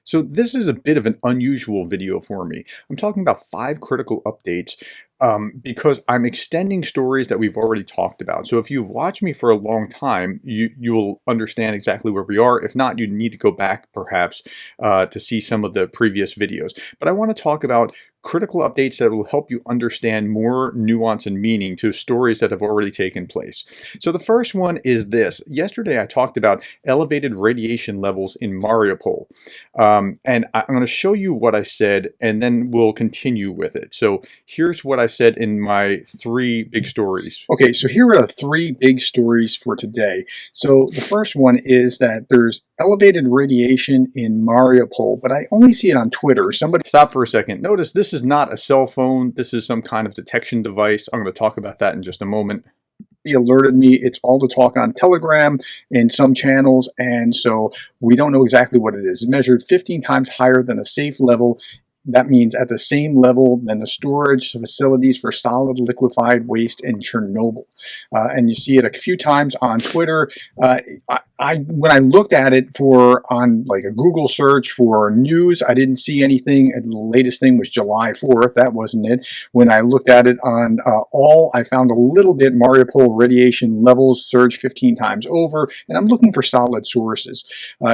So this is a bit of an unusual video for me. I'm talking about 5 critical updates because I'm extending stories that we've already talked about. So if you've watched me for a long time, you'll understand exactly where we are. If not, you need to go back perhaps to see some of the previous videos. But I want to talk about critical updates that will help you understand more nuance and meaning to stories that have already taken place. So the first one is this. Yesterday I talked about elevated radiation levels in Mariupol. And I'm going to show you what I said, and then we'll continue with it. So here's what I said in my 3 big stories. Okay, so here are the 3 big stories for today. So the first one is that there's elevated radiation in Mariupol, but I only see it on Twitter. Somebody stop for a second. Notice this is not a cell phone. This is some kind of detection device. I'm going to talk about that in just a moment. He alerted me it's all the talk on Telegram in some channels, and so we don't know exactly what it is. It measured 15 times higher than a safe level. That means at the same level than the storage facilities for solid liquefied waste in Chernobyl. And you see it a few times on Twitter. When I looked at it on like a Google search for news, I didn't see anything. The latest thing was July 4th. That wasn't it. When I looked at it on I found a little bit. Mariupol radiation levels surged 15 times over, and I'm looking for solid sources.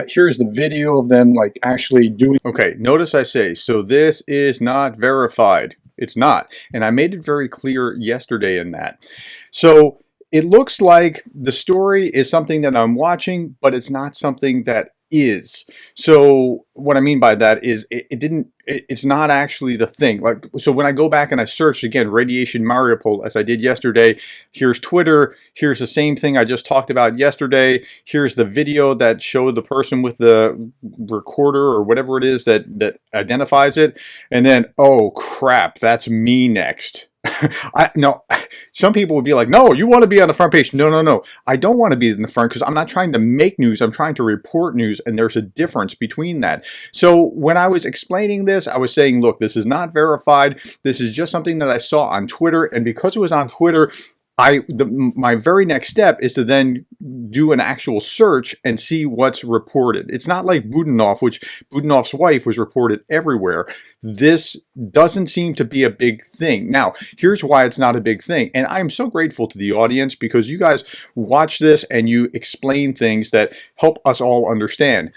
Here's the video of them like actually doing. Okay, notice I say, so this is not verified. It's not. And I made it very clear yesterday in that. So it looks like the story is something that I'm watching, but it's not something that is. So what I mean by that is it's not actually the thing. Like, so when I go back and I search again, radiation Mariupol, as I did yesterday, here's Twitter, here's the same thing I just talked about yesterday, here's the video that showed the person with the recorder or whatever it is that identifies it, and then, oh crap, that's me next. No, some people would be like, no, you want to be on the front page. No. I don't want to be in the front because I'm not trying to make news. I'm trying to report news, and there's a difference between that. So when I was explaining this, I was saying, look, this is not verified. This is just something that I saw on Twitter, and because it was on Twitter, my very next step is to then do an actual search and see what's reported. It's not like Budanov, which Budanov's wife was reported everywhere. This doesn't seem to be a big thing. Now, here's why it's not a big thing. And I am so grateful to the audience because you guys watch this and you explain things that help us all understand.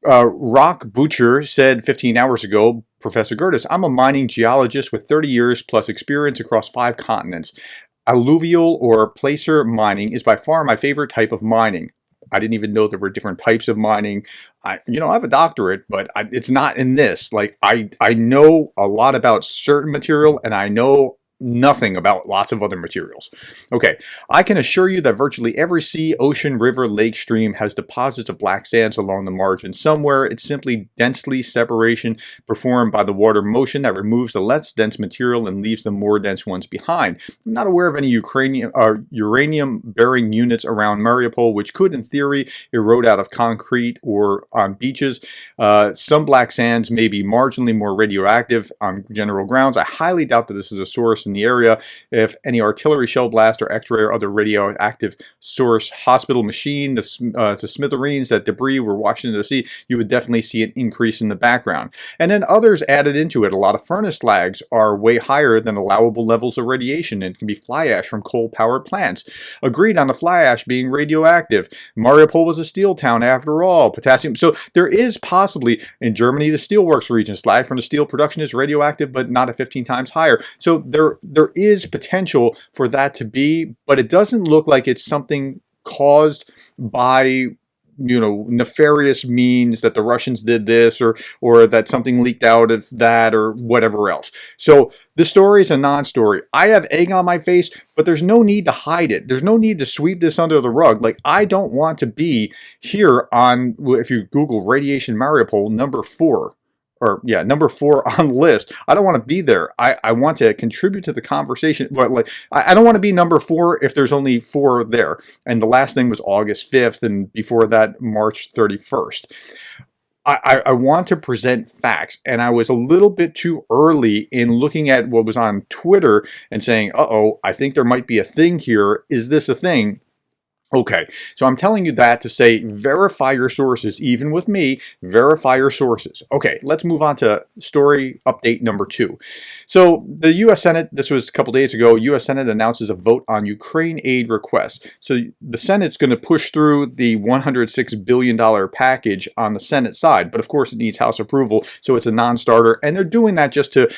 Rock Butcher said 15 hours ago, Professor Gerdes, I'm a mining geologist with 30 years plus experience across 5 continents. Alluvial or placer mining is by far my favorite type of mining. I didn't even know there were different types of mining. I have a doctorate, but it's not in this. Like, I know a lot about certain material, and I know nothing about lots of other materials. Okay, I can assure you that virtually every sea, ocean, river, lake, stream has deposits of black sands along the margin. Somewhere it's simply densely separation performed by the water motion that removes the less dense material and leaves the more dense ones behind. I'm not aware of any uranium-bearing units around Mariupol, which could, in theory, erode out of concrete or on beaches. Some black sands may be marginally more radioactive on general grounds. I highly doubt that this is a source in the area. If any artillery shell blast or X-ray or other radioactive source hospital machine the smithereens, that debris were washed into the sea, you would definitely see an increase in the background. And then others added into it. A lot of furnace slags are way higher than allowable levels of radiation and can be fly ash from coal-powered plants. Agreed on the fly ash being radioactive. Mariupol was a steel town after all. Potassium. So there is possibly, in Germany, the steelworks region, slag from the steel production is radioactive, but not at 15 times higher. So there is potential for that to be, but it doesn't look like it's something caused by nefarious means, that the Russians did this or that something leaked out of that or whatever else. So the story is a non-story. I have egg on my face, but there's no need to hide it. There's no need to sweep this under the rug. Like, I don't want to be here on, if you Google radiation Mariupol, number 4 on the list. I don't want to be there. I want to contribute to the conversation, but like, I don't want to be number 4 if there's only 4 there. And the last thing was August 5th, and before that, March 31st. I want to present facts, and I was a little bit too early in looking at what was on Twitter and saying, uh-oh, I think there might be a thing here. Is this a thing? Okay, so I'm telling you that to say verify your sources. Even with me, verify your sources. Okay, let's move on to story update number 2. So the U.S. Senate, this was a couple days ago, U.S. Senate announces a vote on Ukraine aid requests. So the Senate's going to push through the $106 billion package on the Senate side, but of course it needs House approval, so it's a non-starter, and they're doing that just to,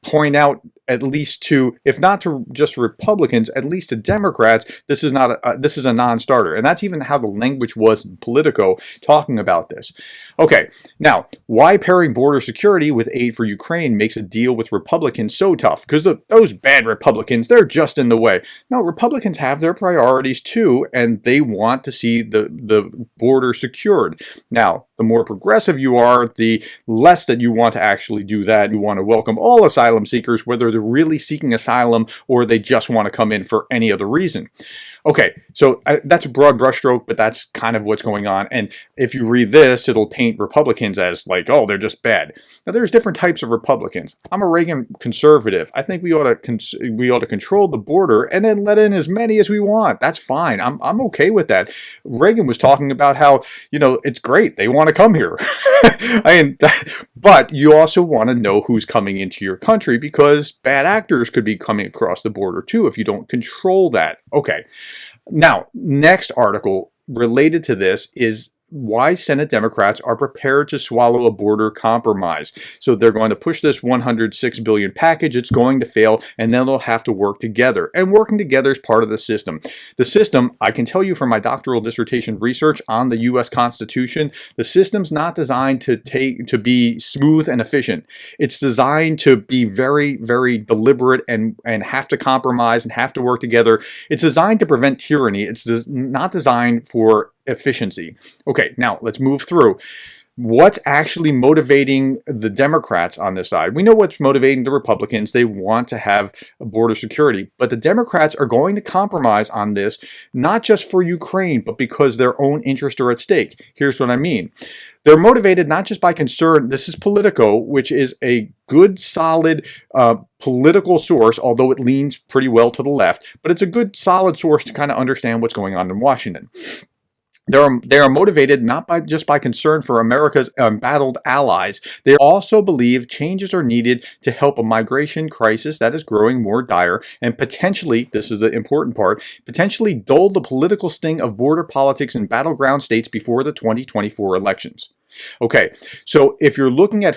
point out at least to, if not to just Republicans, at least to Democrats, this is not this is a non-starter. And that's even how the language was in Politico talking about this. Okay, now, why pairing border security with aid for Ukraine makes a deal with Republicans so tough? Because those bad Republicans, they're just in the way. No, Republicans have their priorities too, and they want to see the border secured. Now, the more progressive you are, the less that you want to actually do that. You want to welcome all asylum seekers, whether they're really seeking asylum or they just want to come in for any other reason. Okay, so that's a broad brushstroke, but that's kind of what's going on. And if you read this, it'll paint Republicans as like, oh, they're just bad. Now, there's different types of Republicans. I'm a Reagan conservative. I think we ought to control the border and then let in as many as we want. That's fine. I'm okay with that. Reagan was talking about how, it's great. They want to come here. But you also want to know who's coming into your country, because bad actors could be coming across the border too if you don't control that. Okay. Now, next article related to this is why Senate Democrats are prepared to swallow a border compromise. So they're going to push this $106 billion package. It's going to fail, and then they'll have to work together. And working together is part of the system. The system, I can tell you from my doctoral dissertation research on the U.S. Constitution, the system's not designed to be smooth and efficient. It's designed to be very, very deliberate and have to compromise and have to work together. It's designed to prevent tyranny. It's not designed for efficiency. Okay, now let's move through. What's actually motivating the Democrats on this side? We know what's motivating the Republicans. They want to have border security, but the Democrats are going to compromise on this, not just for Ukraine, but because their own interests are at stake. Here's what I mean. They're motivated not just by concern. This is Politico, which is a good, solid political source, although it leans pretty well to the left, but it's a good, solid source to kind of understand what's going on in Washington. They are motivated not just by concern for America's embattled allies. They also believe changes are needed to help a migration crisis that is growing more dire and potentially, this is the important part, potentially dull the political sting of border politics in battleground states before the 2024 elections. Okay, so if you're looking at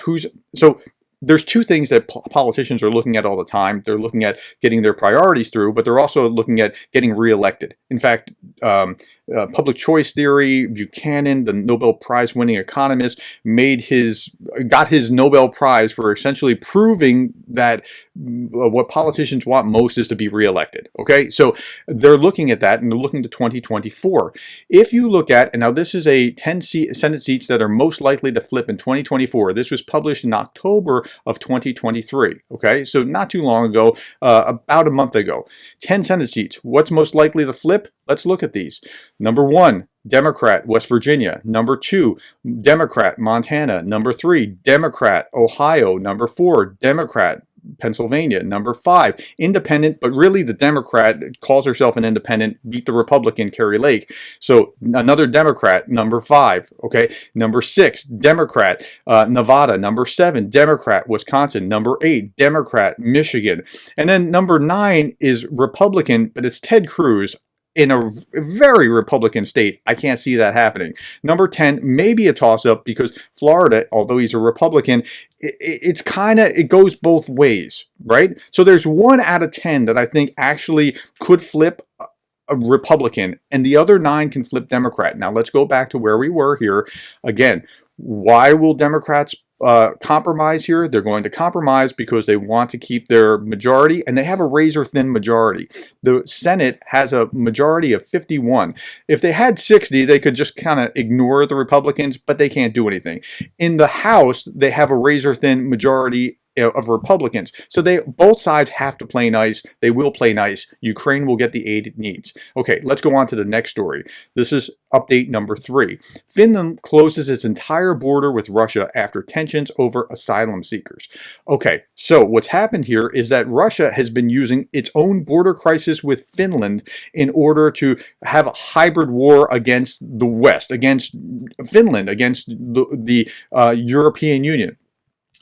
there's two things that politicians are looking at all the time. They're looking at getting their priorities through, but they're also looking at getting reelected. In fact, public choice theory, Buchanan, the Nobel Prize winning economist, got his Nobel Prize for essentially proving that what politicians want most is to be reelected. Okay, so they're looking at that, and they're looking to 2024. If you look at, and now this is a 10 Senate seats that are most likely to flip in 2024. This was published in October of 2023. Okay, so not too long ago, about a month ago. 10 Senate seats. What's most likely to flip? Let's look at these. Number 1, Democrat, West Virginia. Number 2, Democrat, Montana. Number 3, Democrat, Ohio. Number 4, Democrat, Pennsylvania. Number 5, independent, but really the Democrat calls herself an independent, beat the Republican, Carrie Lake. So another Democrat, number 5. Okay. Number 6, Democrat, Nevada. Number 7, Democrat, Wisconsin. Number 8, Democrat, Michigan. And then number 9 is Republican, but it's Ted Cruz. In a very Republican state, I can't see that happening. Number 10, maybe a toss-up, because Florida, although he's a Republican, it goes both ways, right? So there's 1 out of 10 that I think actually could flip a Republican, and the other 9 can flip Democrat. Now let's go back to where we were here. Again, why will Democrats compromise here? They're going to compromise because they want to keep their majority, and they have a razor-thin majority. The Senate has a majority of 51. If they had 60, they could just kind of ignore the Republicans, but they can't do anything. In the House, they have a razor-thin majority of Republicans. So both sides have to play nice. They will play nice. Ukraine will get the aid it needs. Okay, let's go on to the next story. This is update number 3. Finland closes its entire border with Russia after tensions over asylum seekers. Okay, so what's happened here is that Russia has been using its own border crisis with Finland in order to have a hybrid war against the West, against Finland, against the European Union.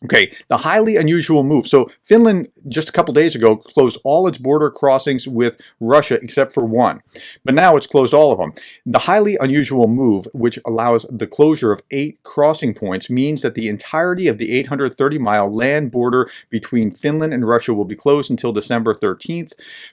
Okay, the highly unusual move. So Finland, just a couple days ago, closed all its border crossings with Russia except for one. But now it's closed all of them. The highly unusual move, which allows the closure of 8 crossing points, means that the entirety of the 830-mile land border between Finland and Russia will be closed until December 13th.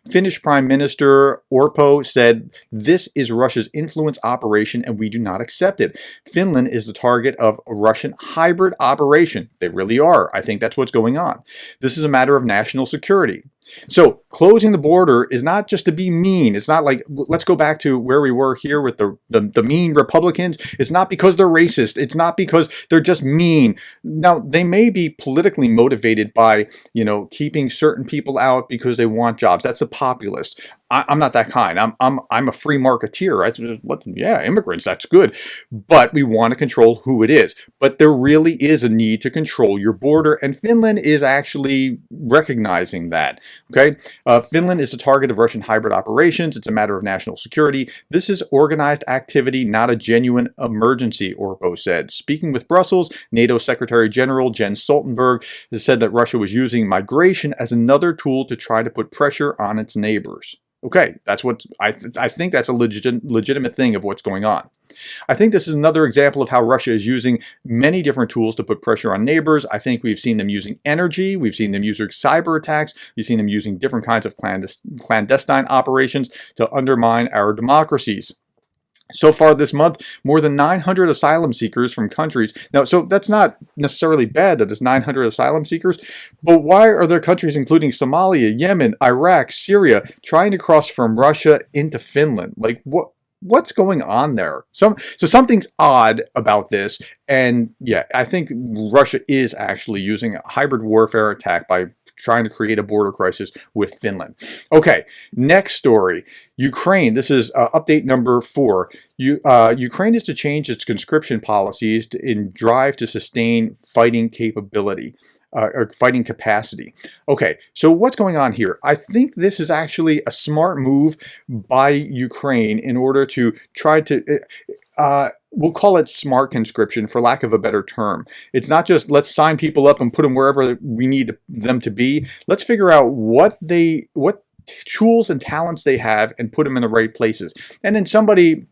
Finnish Prime Minister Orpo said, "This is Russia's influence operation and we do not accept it. Finland is the target of a Russian hybrid operation." They really are. I think that's what's going on. This is a matter of national security. So closing the border is not just to be mean. It's not like, let's go back to where we were here with the mean Republicans. It's not because they're racist. It's not because they're just mean. Now, they may be politically motivated by, keeping certain people out because they want jobs. That's the populist. I'm not that kind. I'm a free marketeer. Yeah, immigrants, that's good. But we want to control who it is. But there really is a need to control your border, and Finland is actually recognizing that. Okay, Finland is a target of Russian hybrid operations. It's a matter of national security. This is organized activity, not a genuine emergency, Orpo said. Speaking with Brussels, NATO Secretary General Jens Stoltenberg has said that Russia was using migration as another tool to try to put pressure on its neighbors. Okay, that's what I think that's a legitimate thing of what's going on. I think this is another example of how Russia is using many different tools to put pressure on neighbors. I think we've seen them using energy. We've seen them using cyber attacks. We've seen them using different kinds of clandestine operations to undermine our democracies. So far this month, more than 900 asylum seekers from countries. Now, so that's not necessarily bad that there's 900 asylum seekers, but why are there countries including Somalia, Yemen, Iraq, Syria trying to cross from Russia into Finland? Like, what's going on there? So something's odd about this. And yeah, I think Russia is actually using a hybrid warfare attack by trying to create a border crisis with Finland. Okay, next story. Ukraine. This is update number 4. Ukraine is to change its conscription policies in drive to sustain fighting capability. Or fighting capacity. Okay, so what's going on here? I think this is actually a smart move by Ukraine in order to try to, we'll call it smart conscription for lack of a better term. It's not just let's sign people up and put them wherever we need them to be. Let's figure out what tools and talents they have and put them in the right places. And then somebody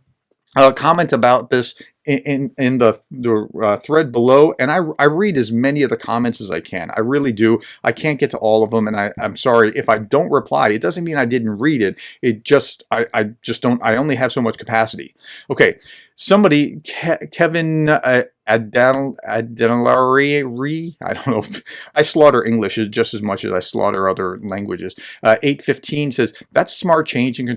comment about this in the thread below, and I read as many of the comments as I can. I really do. I can't get to all of them, and I'm sorry if I don't reply. It doesn't mean I didn't read it. It just I just don't. I only have so much capacity. Okay, somebody Kevin Adelari, I don't know. I slaughter English just as much as I slaughter other languages. 815 says, that's a smart change in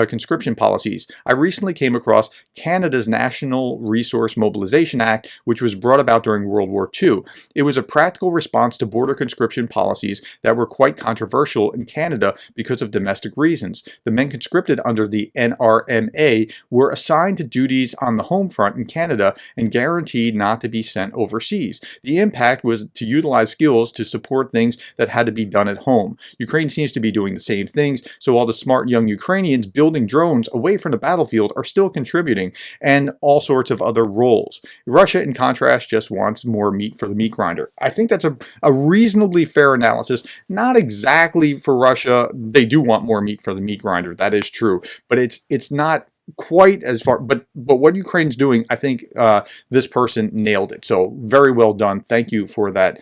conscription policies. I recently came across Canada's National Resource Mobilization Act, which was brought about during World War II. It was a practical response to border conscription policies that were quite controversial in Canada because of domestic reasons. The men conscripted under the NRMA were assigned to duties on the home front in Canada and guaranteed not to be sent overseas. The impact was to utilize skills to support things that had to be done at home. Ukraine seems to be doing the same things, so all the smart young Ukrainians building drones away from the battlefield are still contributing, and all sorts of other roles. Russia, in contrast, just wants more meat for the meat grinder. I think that's a reasonably fair analysis. Not exactly for Russia. They do want more meat for the meat grinder. That is true, but it's not quite as far, but what Ukraine's doing, I think this person nailed it. So very well done. Thank you for that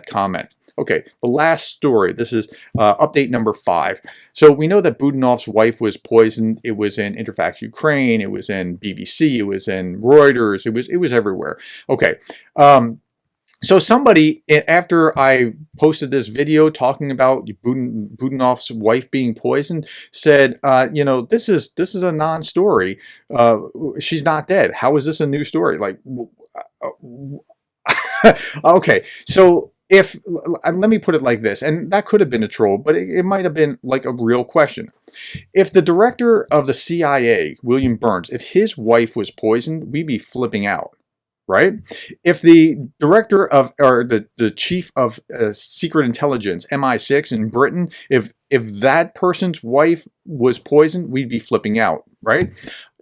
comment. Okay, the last story. This is update number 5. So we know that Budanov's wife was poisoned. It was in Interfax Ukraine. It was in BBC. It was in Reuters. It was everywhere. Okay. So somebody, after I posted this video talking about Budanov's wife being poisoned, said, this is a non-story. She's not dead. How is this a new story? Like, okay, so if, let me put it like this, and that could have been a troll, but it might have been like a real question. If the director of the CIA, William Burns, if his wife was poisoned, we'd be flipping out, right? If the director of, or the chief of secret intelligence, MI6 in Britain, if that person's wife was poisoned, we'd be flipping out, right?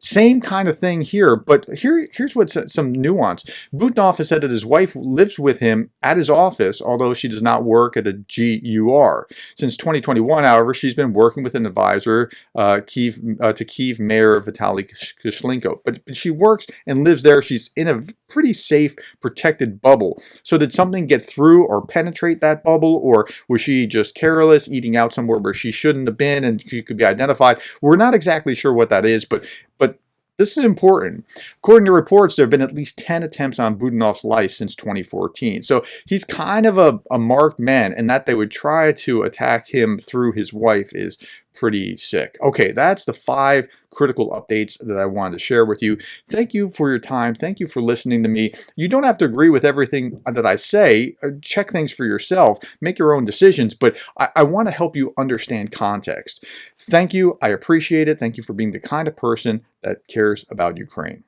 Same kind of thing here, but here's what's some nuance. Budanov has said that his wife lives with him at his office, although she does not work at a GUR. Since 2021, however, she's been working with an advisor, to Kyiv Mayor Vitaly Klitschko. But she works and lives there. She's in a pretty safe, protected bubble. So did something get through or penetrate that bubble, or was she just careless, eating out somewhere where she shouldn't have been and she could be identified? We're not exactly sure what that is, but this is important. According to reports, there have been at least 10 attempts on Budanov's life since 2014. So he's kind of a marked man, and that they would try to attack him through his wife is pretty sick. Okay, that's the 5 critical updates that I wanted to share with you. Thank you for your time. Thank you for listening to me. You don't have to agree with everything that I say. Check things for yourself. Make your own decisions, but I want to help you understand context. Thank you. I appreciate it. Thank you for being the kind of person that cares about Ukraine.